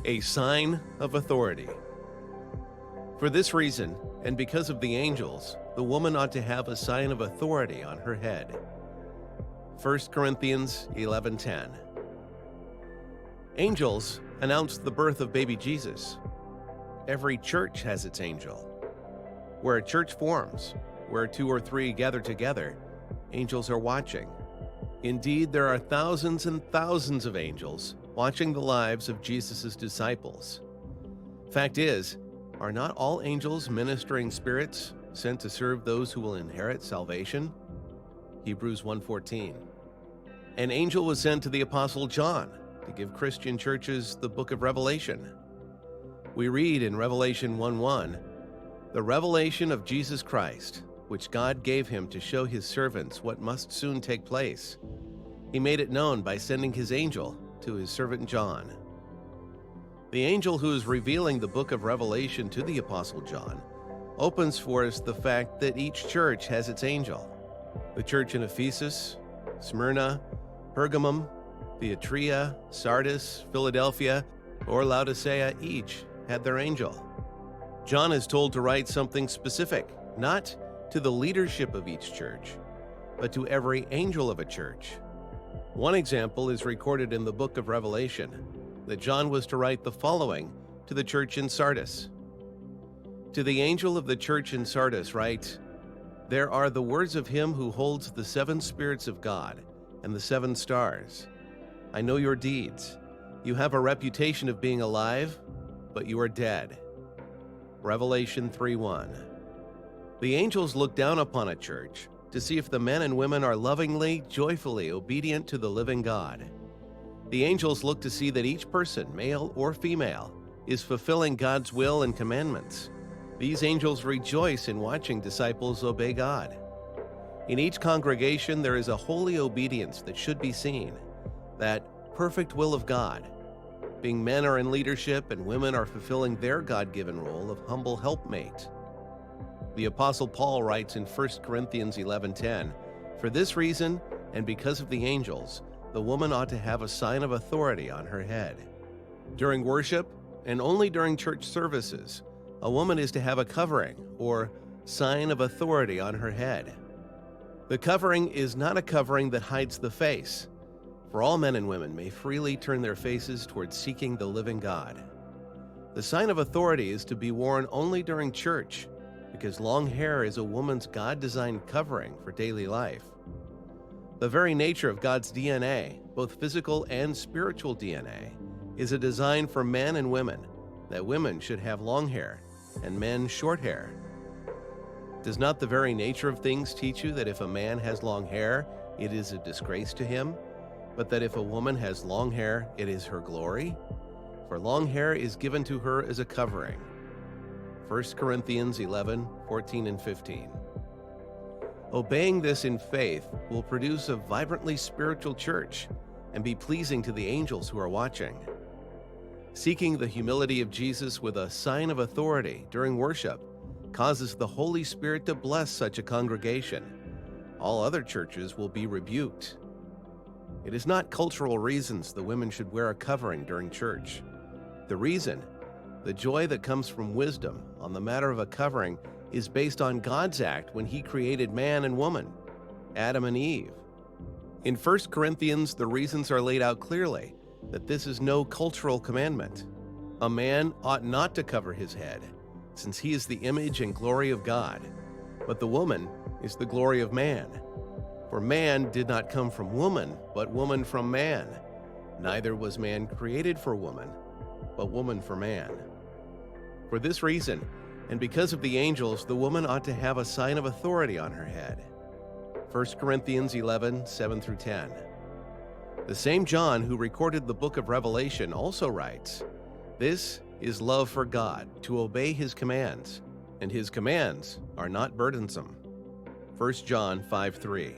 A sign of authority. For this reason, and because of the angels, the woman ought to have a sign of authority on her head. 1 Corinthians 11:10. Angels announced the birth of baby Jesus. Every church has its angel. Where a church forms, where two or three gather together, angels are watching. Indeed, there are thousands and thousands of angels watching the lives of Jesus' disciples. Fact is, are not all angels ministering spirits sent to serve those who will inherit salvation? Hebrews 1:14. An angel was sent to the Apostle John to give Christian churches the book of Revelation. We read in Revelation 1:1, "The revelation of Jesus Christ, which God gave him to show his servants what must soon take place. He made it known by sending his angel to his servant John." The angel who is revealing the book of Revelation to the Apostle John opens for us the fact that each church has its angel. The church in Ephesus, Smyrna, Pergamum, Thyatira, Sardis, Philadelphia, or Laodicea each had their angel. John is told to write something specific, not to the leadership of each church, but to every angel of a church. One example is recorded in the book of Revelation, that John was to write the following to the church in Sardis. To the angel of the church in Sardis write, "There are the words of him who holds the seven spirits of God and the seven stars. I know your deeds. You have a reputation of being alive, but you are dead." Revelation 3:1. The angels look down upon a church to see if the men and women are lovingly, joyfully obedient to the living God. The angels look to see that each person, male or female, is fulfilling God's will and commandments. These angels rejoice in watching disciples obey God. In each congregation, there is a holy obedience that should be seen, that perfect will of God. Being men are in leadership and women are fulfilling their God-given role of humble helpmate. The Apostle Paul writes in 1 Corinthians 11:10, "For this reason, and because of the angels, the woman ought to have a sign of authority on her head." During worship, and only during church services, a woman is to have a covering, or sign of authority on her head. The covering is not a covering that hides the face, for all men and women may freely turn their faces towards seeking the living God. The sign of authority is to be worn only during church, because long hair is a woman's God-designed covering for daily life. The very nature of God's DNA, both physical and spiritual DNA, is a design for men and women, that women should have long hair and men short hair. Does not the very nature of things teach you that if a man has long hair, it is a disgrace to him, but that if a woman has long hair, it is her glory? For long hair is given to her as a covering. 1 Corinthians 11:14 and 15. Obeying this in faith will produce a vibrantly spiritual church and be pleasing to the angels who are watching. Seeking the humility of Jesus with a sign of authority during worship causes the Holy Spirit to bless such a congregation. All other churches will be rebuked. It is not cultural reasons the women should wear a covering during church. The reason, the joy that comes from wisdom on the matter of a covering, is based on God's act when He created man and woman, Adam and Eve. In 1 Corinthians, the reasons are laid out clearly that this is no cultural commandment. A man ought not to cover his head, since he is the image and glory of God, but the woman is the glory of man. For man did not come from woman, but woman from man. Neither was man created for woman, but woman for man. For this reason, and because of the angels, the woman ought to have a sign of authority on her head. 1 Corinthians 11:7-10. The same John who recorded the book of Revelation also writes, "This is love for God, to obey His commands, and His commands are not burdensome." 1 John 5:3.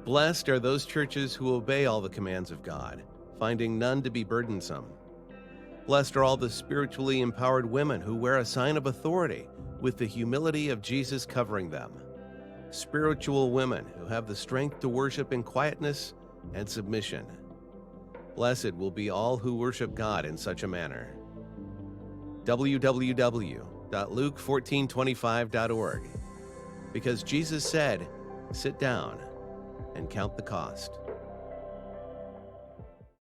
Blessed are those churches who obey all the commands of God, finding none to be burdensome. Blessed are all the spiritually empowered women who wear a sign of authority with the humility of Jesus covering them. Spiritual women who have the strength to worship in quietness and submission. Blessed will be all who worship God in such a manner. www.luke1425.org, because Jesus said, "Sit down and count the cost."